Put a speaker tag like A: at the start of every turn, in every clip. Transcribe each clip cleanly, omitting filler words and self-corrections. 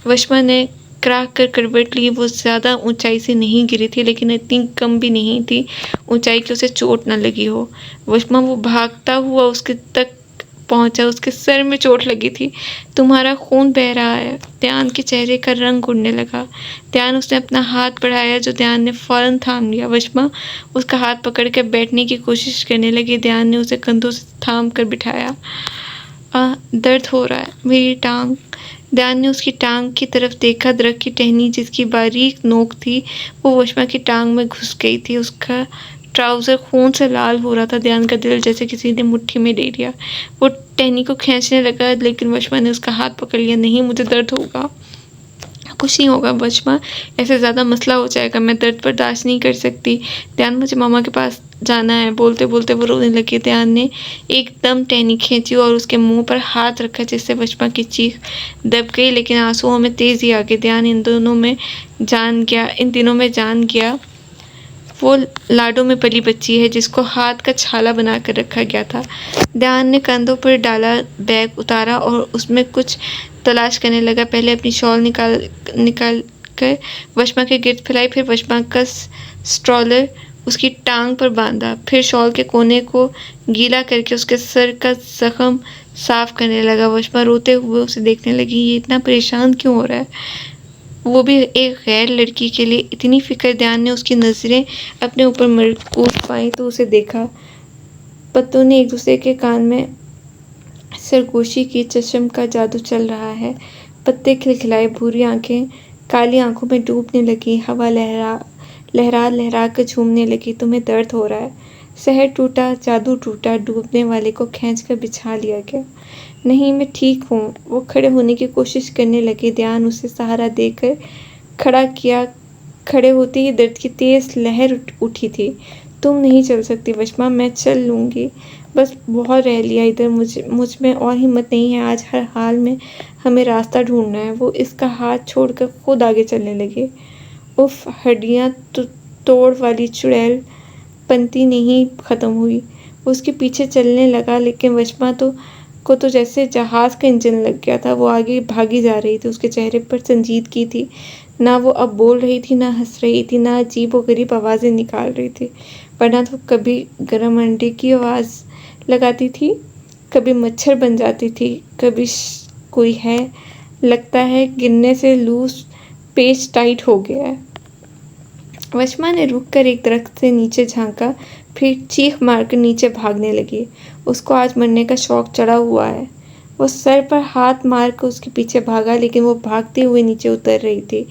A: वशमा ने कराह कर करवट ली। वो ज़्यादा ऊंचाई से नहीं गिरी थी, लेकिन इतनी कम भी नहीं थी ऊंचाई कि उसे चोट न लगी हो। वशमा वो भागता हुआ उसके तक पहुंचा। उसके सर में चोट लगी थी। तुम्हारा खून बह रहा है। ध्यान के चेहरे का रंग उड़ने लगा। ध्यान उसने अपना हाथ बढ़ाया, जो ध्यान ने फौरन थाम लिया। वशमा उसका हाथ पकड़ कर बैठने की कोशिश करने लगी। ध्यान ने उसे कंधों से थाम कर बिठाया। दर्द हो रहा है, मेरी टांग। ध्यान ने उसकी टांग की तरफ देखा। दरख्त की टहनी जिसकी बारीक नोक थी वो वशमा की टांग में घुस गई थी। उसका ट्राउज़र खून से लाल हो रहा था। ध्यान का दिल जैसे किसी ने मुट्ठी में ले लिया। वो टहनी को खींचने लगा, लेकिन वशमा ने उसका हाथ पकड़ लिया। नहीं, मुझे दर्द होगा। कुछ नहीं होगा वशमा, ऐसे ज़्यादा मसला हो जाएगा। मैं दर्द बर्दाश्त नहीं कर सकती। ध्यान, मुझे मामा के पास जाना है। बोलते बोलते वो रोने लगी। ध्यान ने एकदम टहनी खींची और उसके मुंह पर हाथ रखा, जिससे वशमा की चीख दब गई, लेकिन आंसुओं में तेज़ी आ गई। ध्यान इन दिनों में जान गया वो लाडों में पली बच्ची है, जिसको हाथ का छाला बना कर रखा गया था। ध्यान ने कंधों पर डाला, बैग उतारा और उसमें कुछ तलाश करने लगा। पहले अपनी शॉल निकाल कर वशमा के गिर्द फैलाई, फिर वशमा का स्ट्रॉलर उसकी टांग पर बांधा, फिर शॉल के कोने को गीला करके उसके सर का जख्म साफ करने लगा। वशमा रोते हुए उसे देखने लगी। ये इतना परेशान क्यों हो रहा है, वो भी एक गैर लड़की के लिए इतनी फिक्र। ध्यान ने उसकी नज़रें अपने ऊपर मरकूज पाई तो उसे देखा। पत्तों ने एक दूसरे के कान में सरगोशी की। चश्म का जादू चल रहा है। पत्ते खिलखिलाए, भूरी आंखें काली आंखों में डूबने लगी। हवा लहरा लहरा कर झूमने लगी। तुम्हें दर्द हो रहा है। शहर टूटा, जादू टूटा, डूबने वाले को खींचकर बिछा लिया गया। नहीं, मैं ठीक हूँ। वो खड़े होने की कोशिश करने लगे। ध्यान उसे सहारा देकर खड़ा किया। खड़े होते ही दर्द की तेज़ लहर उठी थी। तुम नहीं चल सकती वशमा, मैं चल लूँगी। बस बहुत रह लिया इधर, मुझ में और हिम्मत नहीं है। आज हर हाल में हमें रास्ता ढूंढना है। वो इसका हाथ छोड़कर खुद आगे चलने लगे। उफ, हड्डियाँ तोड़ वाली चुड़ैल पंती नहीं ख़त्म हुई। वो उसके पीछे चलने लगा, लेकिन वशमा को तो जैसे जहाज़ का इंजन लग गया था। वो आगे भागी जा रही थी। उसके चेहरे पर संजीदगी थी। ना वो अब बोल रही थी, ना हंस रही थी, ना अजीब व गरीब आवाज़ें निकाल रही थी। वरना तो कभी गर्म अंडे की आवाज़ लगाती थी, कभी मच्छर बन जाती थी, कभी कोई है, लगता है गिरने से लूज पेच टाइट हो गया है। वशमा ने रुककर एक दरख्त से नीचे झांका, फिर चीख मारकर नीचे भागने लगी। उसको आज मरने का शौक चढ़ा हुआ है। वो सर पर हाथ मारकर उसके पीछे भागा, लेकिन वो भागते हुए नीचे उतर रही थी।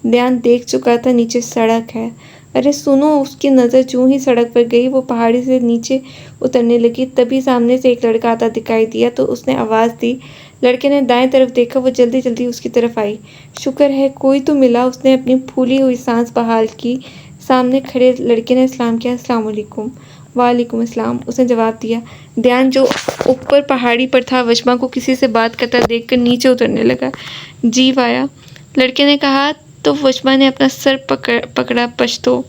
A: ध्यान देख चुका था नीचे सड़क है। अरे सुनो, उसकी नज़र जूं ही सड़क पर गई, वो पहाड़ी से नीचे उतरने लगी। तभी सामने से एक लड़का आता दिखाई दिया तो उसने आवाज़ दी। लड़के ने दाएं तरफ देखा। वो जल्दी जल्दी उसकी तरफ आई। शुक्र है कोई तो मिला। उसने अपनी फूली हुई सांस बहाल की। सामने खड़े लड़के ने सलाम किया। अस्सलाम वालेकुम। वालेकुम अस्सलाम, उसने जवाब दिया। ध्यान, जो ऊपर पहाड़ी पर था, वशमा को किसी से बात करता देखकर नीचे उतरने लगा। जी वाया, लड़के ने कहा तो वशमा ने अपना सर पकड़ा। पछतो,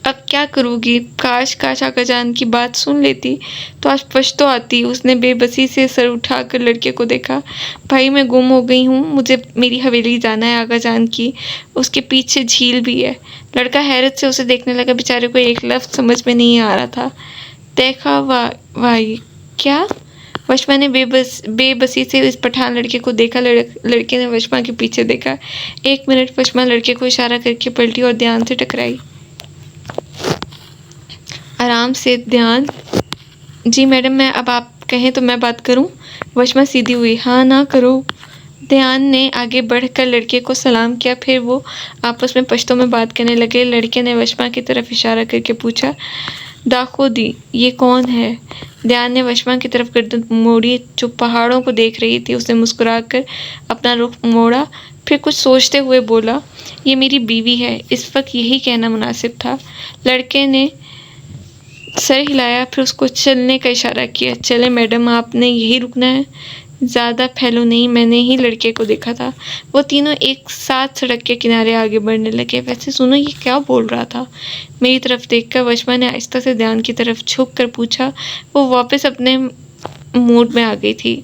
A: अब क्या करूँगी? काश आका जान की बात सुन लेती तो आज पछतो आती। उसने बेबसी से सर उठाकर लड़के को देखा। भाई, मैं गुम हो गई हूँ। मुझे मेरी हवेली जाना है आका जान की। उसके पीछे झील भी है। लड़का हैरत से उसे देखने लगा। बेचारे को एक लफ्ज़ समझ में नहीं आ रहा था। देखा भाई, क्या? वशमा ने बेबसी से इस पठान लड़के को देखा। लड़के ने वशमा के पीछे देखा। 1 मिनट। वशमा लड़के को इशारा करके पलटी और ध्यान से टकराई। आराम से ध्यान। जी मैडम, मैं अब आप कहें तो मैं बात करूं? वशमा सीधी हुई। हाँ ना करो। ध्यान ने आगे बढ़कर लड़के को सलाम किया। फिर वो आपस में पश्तो में बात करने लगे। लड़के ने वशमा की तरफ इशारा करके पूछा, दाखोदी, ये कौन है? ध्यान ने वशमा की तरफ गर्दन मोड़ी, जो पहाड़ों को देख रही थी। उसने मुस्कुराकर अपना रुख मोड़ा, फिर कुछ सोचते हुए बोला, ये मेरी बीवी है। इस वक्त यही कहना मुनासिब था। लड़के ने सर हिलाया, फिर उसको चलने का इशारा किया। चले मैडम, आपने यही रुकना है, ज़्यादा फैलो नहीं। मैंने ही लड़के को देखा था। वो तीनों एक साथ सड़क के किनारे आगे बढ़ने लगे। वैसे सुनो, ये क्या बोल रहा था? मेरी तरफ देखकर वशमा ने आहिस्ता से ध्यान की तरफ झुक कर पूछा। वो वापस अपने मूड में आ गई थी।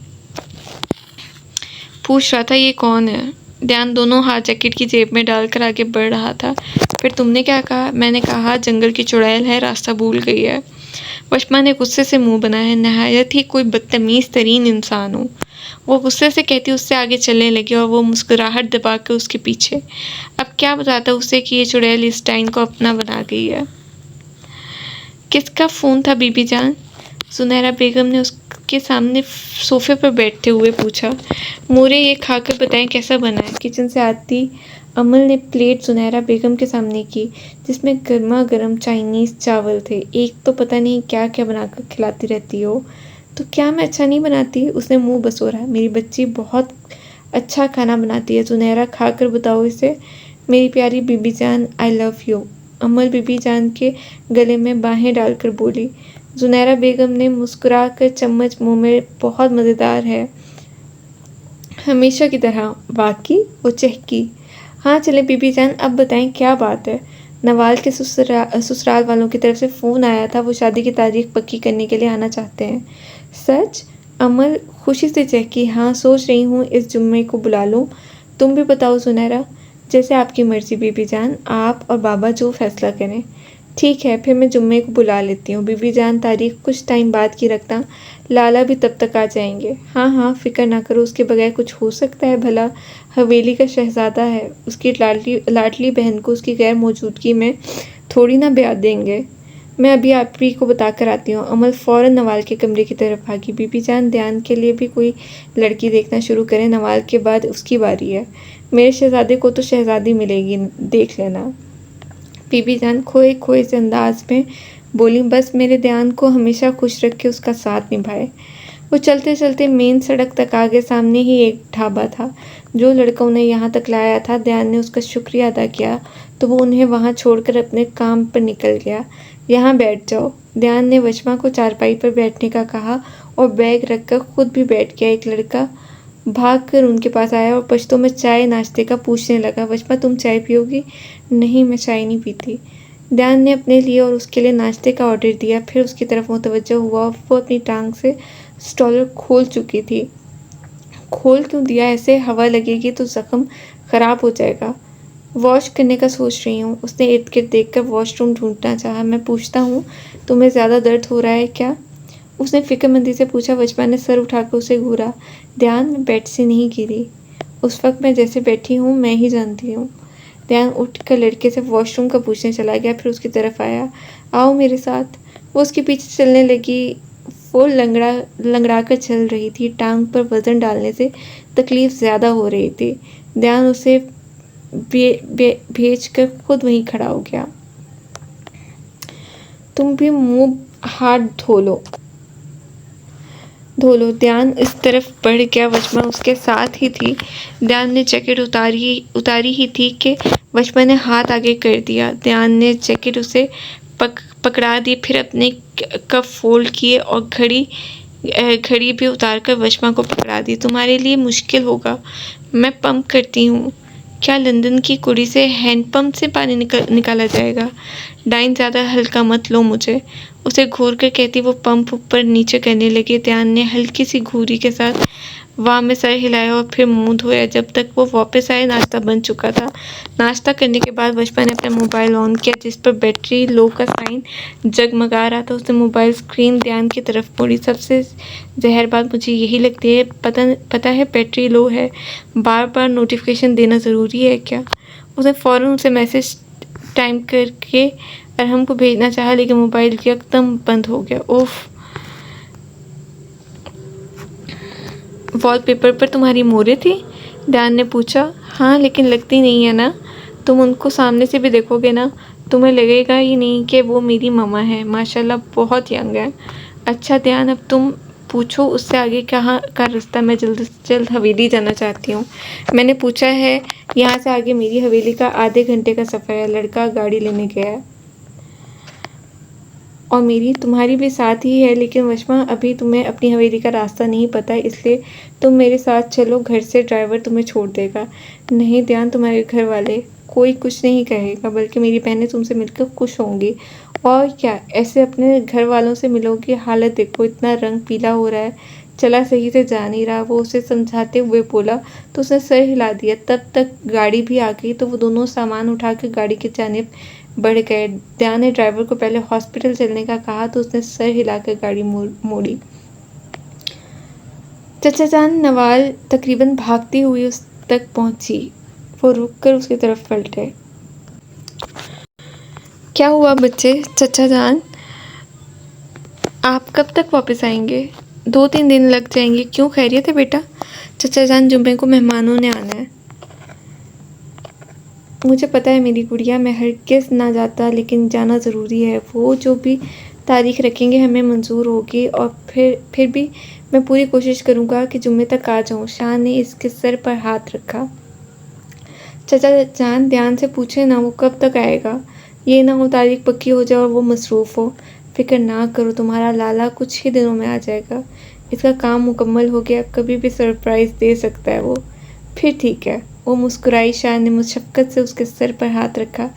A: पूछ रहा था ये कौन है। ध्यान दोनों हाथ जैकेट की जेब में डालकर आगे बढ़ रहा था। फिर तुमने क्या कहा? मैंने कहा जंगल की चुड़ैल है, रास्ता भूल गई है। वशमा ने गुस्से से मुंह बनाया। नहायत ही कोई बदतमीज तरीन इंसान हो। वो गुस्से से कहती उससे आगे चलने लगी और वो मुस्कुराहट दबाकर उसके पीछे। अब क्या बताता उसे कि ये चुड़ैल इस टाइम को अपना बना गई है। किसका फ़ोन था बीबी जान? सुनैरा बेगम ने उसके सामने सोफे पर बैठते हुए पूछा। मोरे ये खाकर बताएं कैसा बना है। किचन से आती अमल ने प्लेट सुनैरा बेगम के सामने की, जिसमें गर्मा गर्म चाइनीज़ चावल थे। एक तो पता नहीं क्या क्या बनाकर खिलाती रहती हो। तो क्या मैं अच्छा नहीं बनाती? उसने मुंह बसोरा। मेरी बच्ची बहुत अच्छा खाना बनाती है सुनैरा, खाकर बताओ इसे। मेरी प्यारी बीबी जान, आई लव यू। अमल बीबी जान के गले में बाहें डालकर बोली। जुनैरा बेगम ने मुस्कुरा कर चम्मच मुंह में। बहुत मज़ेदार है, हमेशा की तरह। वाकई? वो चहकी। हाँ चले बीबी जान, अब बताएं क्या बात है। नवाल के ससुराल वालों की तरफ से फ़ोन आया था, वो शादी की तारीख पक्की करने के लिए आना चाहते हैं। सच? अमल खुशी से चहकी। हाँ, सोच रही हूँ इस जुम्मे को बुला लूँ। तुम भी बताओ सुनैरा। जैसे आपकी मर्ज़ी बीबी जान, आप और बाबा जो फैसला करें। ठीक है, फिर मैं जुम्मे को बुला लेती हूँ। बीबी जान तारीख कुछ टाइम बाद की रखना, लाला भी तब तक आ जाएंगे। हाँ हाँ, फिक्र ना करो, उसके बगैर कुछ हो सकता है भला? हवेली का शहजादा है, उसकी लाडली बहन को उसकी गैर मौजूदगी में थोड़ी ना ब्याह देंगे। मैं अभी आप ही को बता कर आती हूँ। अमल फ़ौरन नवाल के कमरे की तरफ भागी। बीबी जान ध्यान के लिए भी कोई लड़की देखना शुरू करें, नवाल के बाद उसकी बारी है। मेरे शहजादे को तो शहजादी मिलेगी, देख लेना। बीबी जान खोए खोए से अंदाज में बोली। बस मेरे ध्यान को हमेशा खुश रख के उसका साथ निभाए। वो चलते चलते मेन सड़क तक आ गए। सामने ही एक ढाबा था। जो लड़का उन्हें यहाँ तक लाया था, ध्यान ने उसका शुक्रिया अदा किया तो वो उन्हें वहाँ छोड़कर अपने काम पर निकल गया। यहाँ बैठ जाओ। ध्यान ने वशमा को चारपाई पर बैठने का कहा और बैग रखकर खुद भी बैठ गया। एक लड़का भाग कर उनके पास आया और पश्तो में चाय नाश्ते का पूछने लगा। वशमा, तुम चाय पियोगी? नहीं, मैं चाय नहीं पीती। ध्यान ने अपने लिए और उसके लिए नाश्ते का ऑर्डर दिया, फिर उसकी तरफ मुतवज्जो हुआ। वो अपनी टांग से स्टॉलर खोल चुकी थी। खोल क्यों दिया? ऐसे हवा लगेगी तो ज़ख्म ख़राब हो जाएगा। वॉश करने का सोच रही हूँ। उसने इर्द गिर्द देखकर वॉशरूम ढूंढना चाहा। मैं पूछता हूँ, तुम्हें ज़्यादा दर्द हो रहा है क्या? उसने फिक्रमंदी से पूछा। वशमा ने सर उठाकर उसे घूरा। ध्यान, मैं बेड से नहीं गिरी। उस वक्त मैं जैसे बैठी हूँ मैं ही जानती हूँ। ध्यान उठकर लड़के से वॉशरूम का पूछने चला गया, फिर उसकी तरफ आया। आओ मेरे साथ। वो उसके पीछे चलने लगी। वो लंगड़ा कर चल रही थी। टांग पर वज़न डालने से तकलीफ़ ज़्यादा हो रही थी। ध्यान उसे भेज कर खुद वहीं खड़ा हो गया। तुम भी मुंह हाथ धो लो। ध्यान इस तरफ बढ़ गया। वशमा उसके साथ ही थी। ध्यान ने जैकेट उतारी ही थी कि वशमा ने हाथ आगे कर दिया। ध्यान ने जैकेट उसे पकड़ा दी, फिर अपने कफ फोल्ड किए और घड़ी भी उतारकर वशमा को पकड़ा दी। तुम्हारे लिए मुश्किल होगा, मैं पंप करती हूँ। क्या लंदन की कुड़ी से हैंडपंप से पानी निकाला जाएगा? डाइन, ज़्यादा हल्का मत लो मुझे। उसे घूर कर कहती वो पंप ऊपर नीचे करने लगे। ध्यान ने हल्की सी घूरी के साथ वाह में सर हिलाया और फिर मुंह धोया। जब तक वो वापस आए नाश्ता बन चुका था। नाश्ता करने के बाद वशमा ने अपना मोबाइल ऑन किया, जिस पर बैटरी लो का साइन जगमगा रहा था। उसने मोबाइल स्क्रीन ध्यान की तरफ मोड़ी। सबसे जहर बात मुझे यही लगती है, पता है बैटरी लो है, बार बार नोटिफिकेशन देना ज़रूरी है क्या? उसने फ़ौरन उसे मैसेज टाइप करके अरहम को भेजना चाहा, लेकिन मोबाइल एकदम बंद हो गया। उफ। वॉलपेपर पर तुम्हारी मोरे थी? ध्यान ने पूछा। हाँ, लेकिन लगती नहीं है ना। तुम उनको सामने से भी देखोगे ना, तुम्हें लगेगा ही नहीं कि वो मेरी ममा है। माशाल्लाह बहुत यंग है। अच्छा ध्यान, अब तुम पूछो उससे आगे कहाँ का रास्ता। मैं जल्द से जल्द हवेली जाना चाहती हूँ। मैंने पूछा है, यहाँ से आगे मेरी हवेली का आधे घंटे का सफ़र है। लड़का गाड़ी लेने गया है। और मेरी तुम्हारी भी साथ ही है, लेकिन वशमा अभी तुम्हें अपनी हवेली का रास्ता नहीं पता, इसलिए तुम मेरे साथ चलो, घर से ड्राइवर तुम्हें छोड़ देगा। नहीं ध्यान, तुम्हारे घर वाले कोई कुछ नहीं कहेगा, बल्कि मेरी बहनें तुमसे मिलकर खुश होंगी। और क्या, ऐसे अपने घर वालों से मिलोगी? हालत देखो, इतना रंग पीला हो रहा है। चला सही से जा नहीं रहा। वो उसे समझाते हुए बोला तो उसने सर हिला दिया। तब तक गाड़ी भी आ गई तो वो दोनों सामान उठाकर गाड़ी की जानिब बढ़ गए। दया ने ड्राइवर को पहले हॉस्पिटल चलने का कहा तो उसने सर हिलाकर गाड़ी मोड़ी। चचा जान नवाल तकरीबन भागती हुई उस तक पहुंची। वो रुककर उसकी तरफ पलटे। क्या हुआ बच्चे? चचा जान आप कब तक वापस आएंगे? 2-3 दिन लग जाएंगे। क्यों, खैरियत है बेटा? चचा जान जुम्मे को मेहमानों ने आना है। मुझे पता है मेरी गुड़िया, मैं हरगिज़ ना जाता, लेकिन जाना ज़रूरी है। वो जो भी तारीख रखेंगे हमें मंजूर होगी और फिर भी मैं पूरी कोशिश करूँगा कि जुम्मे तक आ जाऊँ। शाह ने इसके सर पर हाथ रखा। चचा जान ध्यान से पूछे ना, वो कब तक आएगा? ये ना हो तारीख पक्की हो जाए और वो मसरूफ़ हो। फिक्र ना करो, तुम्हारा लाला कुछ ही दिनों में आ जाएगा। इसका काम मुकम्मल हो गया, कभी भी सरप्राइज़ दे सकता है वो। फिर ठीक है। वो मुस्कुराई। शाह ने मुशक्क़त से उसके सर पर हाथ रखा।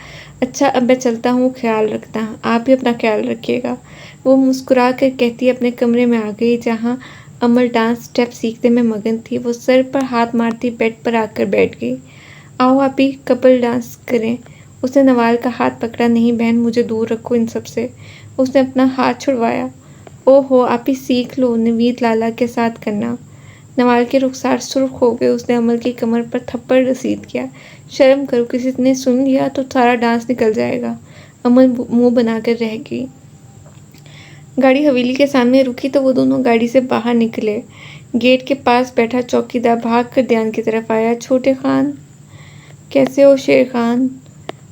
A: अच्छा अब मैं चलता हूँ, ख्याल रखना। आप भी अपना ख्याल रखिएगा। वो मुस्कुरा कर कहती अपने कमरे में आ गई जहाँ अमल डांस स्टेप सीखने में मगन थी। वो सर पर हाथ मारती बेड पर आकर बैठ गई। आओ आप ही कपल डांस करें। उसने नवाल का हाथ पकड़ा। नहीं बहन, मुझे दूर रखो इन सब से। उसने अपना हाथ छुड़वाया। ओहो, आप ही सीख लो, नवीद लाला के साथ करना। नवाल के रुखसार सुर्ख हो गए। उसने अमल की कमर पर थप्पड़ रसीद किया। शर्म करो, किसी ने सुन लिया तो सारा डांस निकल जाएगा। अमल मुंह बनाकर रह गई। गाड़ी हवेली के सामने रुकी तो वो दोनों गाड़ी से बाहर निकले। गेट के पास बैठा चौकीदार भाग कर ध्यान की तरफ आया। छोटे खान, कैसे हो? शेर खान,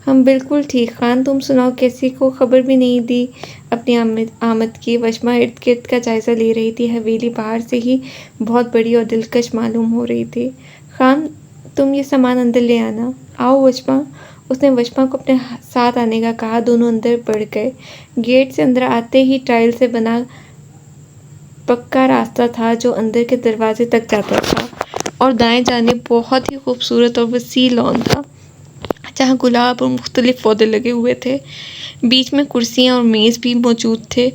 A: हम बिल्कुल ठीक। खान तुम सुनाओ, किसी को खबर भी नहीं दी अपनी आमद की? वशमा इर्द गिर्द का जायज़ा ले रही थी। हवेली बाहर से ही बहुत बड़ी और दिलकश मालूम हो रही थी। खान तुम ये सामान अंदर ले आना। आओ वशमा। उसने वशमा को अपने साथ आने का कहा। दोनों अंदर बढ़ गए। गेट से अंदर आते ही टाइल से बना पक्का रास्ता था जो अंदर के दरवाजे तक जाता था और दाएं जानिब बहुत ही खूबसूरत और वसी लॉन था जहाँ गुलाब और मुख्तलिफ पौधे लगे हुए थे। बीच में कुर्सियाँ और मेज़ भी मौजूद थे।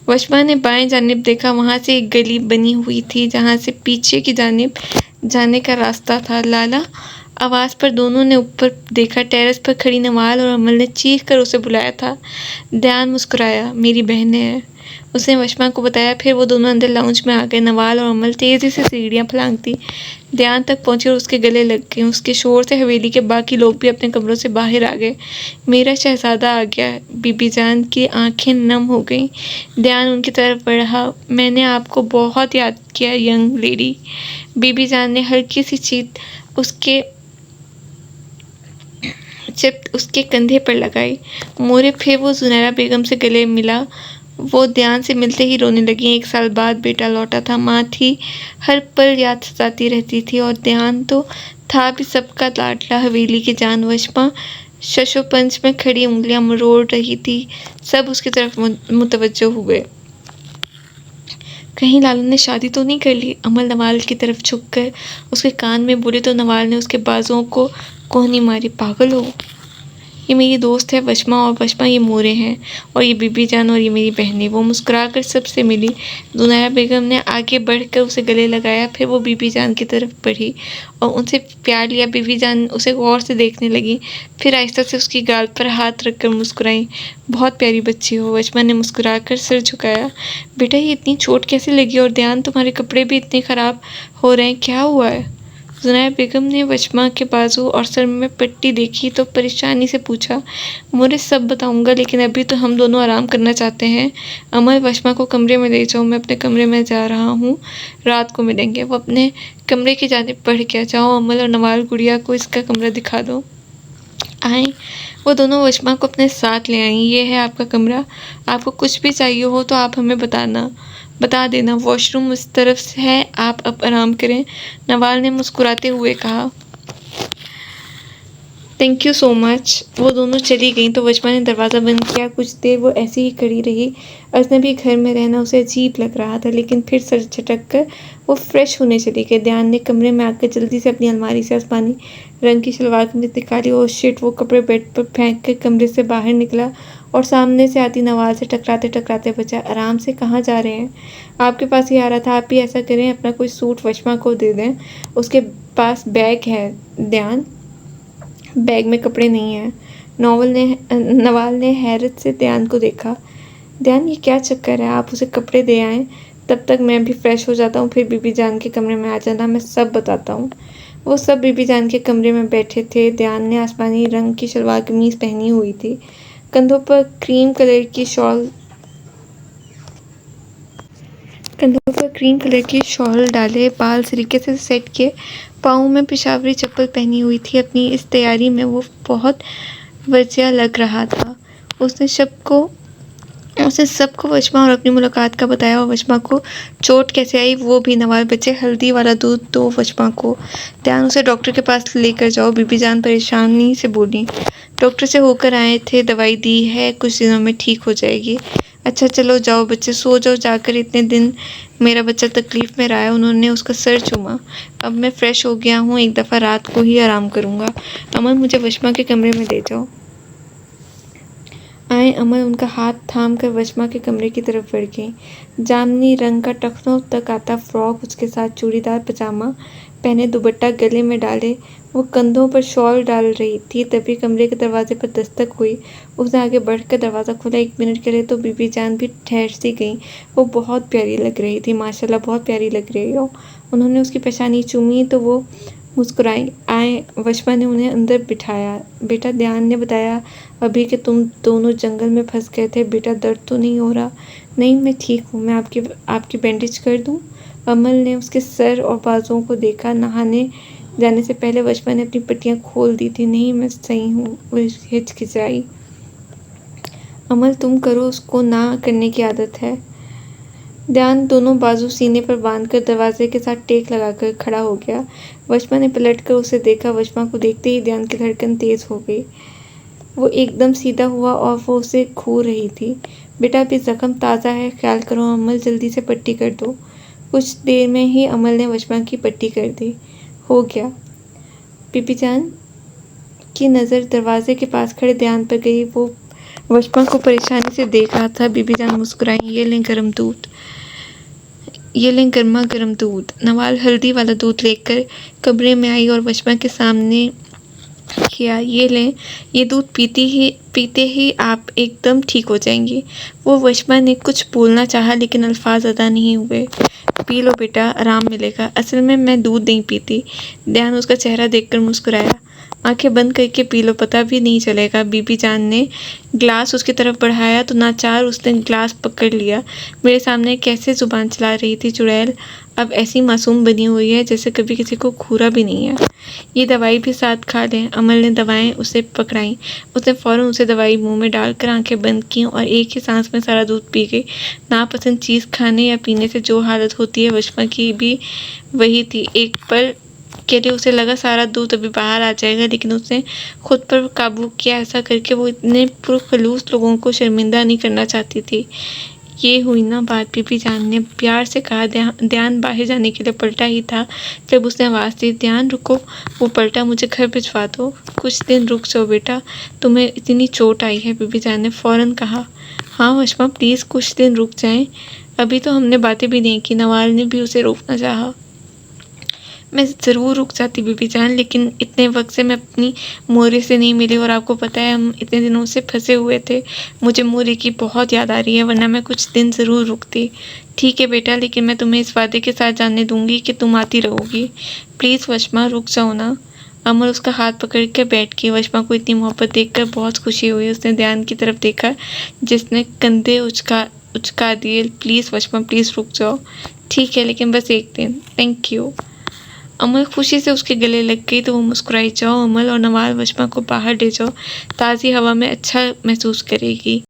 A: वशमा ने बाएं जानिब देखा। वहाँ से एक गली बनी हुई थी जहाँ से पीछे की जानिब जाने का रास्ता था। लाला, आवाज़ पर दोनों ने ऊपर देखा। टेरेस पर खड़ी नवाल और अमल ने चीख कर उसे बुलाया था। ध्यान मुस्कुराया। मेरी बहनें हैं, उसने वशमा को बताया। फिर वो दोनों अंदर लाउंज में आ गए। नवाल और अमल तेज़ी से सीढ़ियाँ फलांगती ध्यान तक पहुँचे और उसके गले लग गए। उसके शोर से हवेली के बाकी लोग भी अपने कमरों से बाहर आ गए। मेरा शहज़ादा आ गया। बीबी जान की आंखें नम हो गईं। ध्यान उनकी तरफ बढ़ा। मैंने आपको बहुत याद किया यंग लेडी। बीबी जान ने हल्की सी चीख उसके कंधे पर लगाई। मोरे फिर वो जुनैरा बेगम से गले मिला। वो ध्यान से मिलते ही रोने लगी। 1 साल बाद बेटा लौटा था। माँ थी, हर पल याद सताती रहती थी और ध्यान तो था भी सबका लाडला। हवेली की जान वशमा शशोपंच में खड़ी उंगलियां मरोड़ रही थी। सब उसकी तरफ मुतवज्जो हुए। कहीं लाला ने शादी तो नहीं कर ली? अमल नवाल की तरफ झुककर उसके कान में बोले तो नवाल ने उसके बाजुओं को कोहनी मारी। पागल हो, ये मेरी दोस्त है वशमा, और वशमा ये मोरे हैं, और ये बीबी जान, और ये मेरी बहनें। वो मुस्कुराकर सबसे मिली। जुनैरा बेगम ने आगे बढ़कर उसे गले लगाया। फिर वो बीबी जान की तरफ बढ़ी और उनसे प्यार लिया। बीबी जान उसे गौर से देखने लगी। फिर आहिस्ता से उसकी गाल पर हाथ रखकर मुस्कुराई। बहुत प्यारी बच्ची हो। वशमा ने मुस्कुराकर सिर झुकाया। बेटा ये इतनी चोट कैसे लगी? और ध्यान तुम्हारे कपड़े भी इतने ख़राब हो रहे हैं, क्या हुआ है? जुनैरा बेगम ने वशमा के बाजू और सर में पट्टी देखी तो परेशानी से पूछा। मोरे सब बताऊंगा, लेकिन अभी तो हम दोनों आराम करना चाहते हैं। अमल, वशमा को कमरे में ले जाओ। मैं अपने कमरे में जा रहा हूँ, रात को मिलेंगे। वो अपने कमरे की जानिब बढ़ गया। जाओ अमल और नवाल, गुड़िया को इसका कमरा दिखा दो। आए। वो दोनों वशमा को अपने साथ ले आईं। ये है आपका कमरा, आपको कुछ भी चाहिए हो तो आप हमें बता देना। वॉशरूम इस तरफ से है, आप अब आराम करें। नवाल ने मुस्कुराते हुए कहा। Thank you so much. वो दोनों चली गईं तो वशमा ने दरवाज़ा बंद किया। कुछ देर वो ऐसे ही खड़ी रही। अजनबी घर में रहना उसे अजीब लग रहा था, लेकिन फिर सर झटक कर वो फ्रेश होने चली गई। ध्यान ने कमरे में आकर जल्दी से अपनी अलमारी से आसमानी रंग की शलवार कमीज निकाली। और शिट, वो कपड़े बेड पर फेंक कर कमरे से बाहर निकला और सामने से आती नवाल से टकराते टकराते बचा, आराम से कहाँ जा रहे हैं? आपके पास ही आ रहा था। आप भी ऐसा करें, अपना कोई सूट वशमा को दे दें, उसके पास बैग है। ध्यान, बैग में कपड़े नहीं हैं। नवाल ने हैरत से ध्यान को देखा। ध्यान, ये क्या चक्कर है? आप उसे कपड़े दे आएँ, तब तक मैं भी फ्रेश हो जाता हूँ, फिर बीबी जान के कमरे में आ जाना, मैं सब बताता हूँ। वो सब बीबी जान के कमरे में बैठे थे। ध्यान ने आसमानी रंग की शलवार कमीज पहनी हुई थी, कंधों पर क्रीम कलर की शॉल डाले, बाल सलीके से सेट किए, पाँव में पेशावरी चप्पल पहनी हुई थी। अपनी इस तैयारी में वो बहुत वजिया लग रहा था। उसने सबको वशमा और अपनी मुलाकात का बताया, और वशमा को चोट कैसे आई वो भी। नवाल बच्चे, हल्दी वाला दूध दो वशमा को। ध्यान, उसे डॉक्टर के पास लेकर जाओ, बीबी जान परेशानी से बोली। डॉक्टर से होकर आए थे, दवाई दी है, कुछ दिनों में ठीक हो जाएगी। अच्छा चलो जाओ बच्चे, सो जाओ जाकर, इतने दिन मेरा बच्चा तकलीफ में रहा है। उन्होंने उसका सर चूमा। अब मैं फ्रेश हो गया हूँ, एक दफ़ा रात को ही आराम करूँगा। अमन, मुझे वशमा के कमरे में ले जाओ। आए अमल उनका हाथ थाम कर वशमा के कमरे की तरफ बढ़ गई। जामनी रंग का टखनों तक आता फ्रॉक, उसके साथ चूड़ीदार पजामा पहने, दुपट्टा गले में डाले, वो कंधों पर शॉल डाल रही थी। तभी कमरे के दरवाजे पर दस्तक हुई। उसने आगे बढ़कर दरवाज़ा खोला। 1 मिनट के लिए तो बीबी जान भी ठहर सी गई। वो बहुत प्यारी लग रही थी, माशाल्लाह बहुत प्यारी लग रही हो। उन्होंने उसकी पेशानी चूमी तो वो मुस्कुराई। आए, वशमा ने उन्हें अंदर बिठाया। बेटा, ध्यान ने बताया अभी कि तुम दोनों जंगल में फंस गए थे। बेटा, दर्द तो नहीं हो रहा? नहीं, मैं ठीक हूँ। मैं आपकी बैंडेज कर दूँ? अमल ने उसके सर और बाजुओं को देखा। नहाने जाने से पहले वशमा ने अपनी पट्टियाँ खोल दी थी। नहीं, मैं सही हूँ, वो हिचकिचाई। अमल, तुम करो, उसको ना करने की आदत है। ध्यान दोनों बाजू सीने पर बांधकर दरवाजे के साथ टेक लगाकर खड़ा हो गया। वशमा ने पलटकर उसे देखा। वशमा को देखते ही ध्यान की धड़कन तेज हो गई। वो एकदम सीधा हुआ और वो उसे घूर रही थी। बेटा, अभी जख्म ताज़ा है, ख्याल करो। अमल, जल्दी से पट्टी कर दो। कुछ देर में ही अमल ने वशमा की पट्टी कर दी। हो गया। बीबी जान की नज़र दरवाजे के पास खड़े ध्यान पर गई। वो वशमा को परेशानी से देख रहा था। बीबी जान मुस्कुराई। ये लें गर्मा गर्म दूध। नवाल हल्दी वाला दूध लेकर कमरे में आई और वशमा के सामने किया। ये लें, ये दूध पीते ही आप एकदम ठीक हो जाएंगी। वो वशमा ने कुछ बोलना चाहा, लेकिन अल्फाज अदा नहीं हुए। पी लो बेटा, आराम मिलेगा। असल में मैं दूध नहीं पीती। ध्यान उसका चेहरा देखकर मुस्कुराया। आंखें बंद करके पी लो, पता भी नहीं चलेगा। बीबी जान ने ग्लास उसकी तरफ बढ़ाया तो नाचार उसने ग्लास पकड़ लिया। मेरे सामने कैसे जुबान चला रही थी चुड़ैल, अब ऐसी मासूम बनी हुई है जैसे कभी किसी को घूरा भी नहीं है। ये दवाई भी साथ खा लें। अमल ने दवाएं उसे पकड़ाई। उसने फ़ौरन उसे दवाई मुंह में डालकर आंखें बंद की और एक ही सांस में सारा दूध पी गई। नापसंद चीज़ खाने या पीने से जो हालत होती है, वशमा की भी वही थी। एक पल के लिए उसे लगा सारा दूध अभी बाहर आ जाएगा, लेकिन उसने खुद पर काबू किया। ऐसा करके वो इतने पुरखलूस लोगों को शर्मिंदा नहीं करना चाहती थी। ये हुई ना बात, बीबी जान ने प्यार से कहा। ध्यान बाहर जाने के लिए पलटा ही था जब उसने आवाज़ दी, ध्यान रुको। वो पलटा। मुझे घर भिजवा दो। कुछ दिन रुक जाओ बेटा, तुम्हें इतनी चोट आई है, बीबी जान ने फ़ौरन कहा। हाँ वशमा, प्लीज़ कुछ दिन रुक जाएं, अभी तो हमने बातें भी नहीं की। नवाल ने भी उसे रोकना चाहा। मैं ज़रूर रुक जाती बीबी जान, लेकिन इतने वक्त से मैं अपनी मोरे से नहीं मिली, और आपको पता है हम इतने दिनों से फंसे हुए थे। मुझे मोरे की बहुत याद आ रही है, वरना मैं कुछ दिन ज़रूर रुकती। ठीक है बेटा, लेकिन मैं तुम्हें इस वादे के साथ जानने दूंगी कि तुम आती रहोगी। प्लीज़ वशमा, रुक जाओ ना। अमर उसका हाथ पकड़ कर बैठ गई। वशमा को इतनी मोहब्बत देखकर बहुत खुशी हुई। उसने ध्यान की तरफ देखा, जिसने कंधे उचका दिए। प्लीज़ वशमा, प्लीज़ रुक जाओ। ठीक है, लेकिन बस एक दिन। Thank you. अमल खुशी से उसके गले लग गई तो वो मुस्कुराई। जाओ अमल और नवाल, वशमा को बाहर ले जाओ, ताज़ी हवा में अच्छा महसूस करेगी।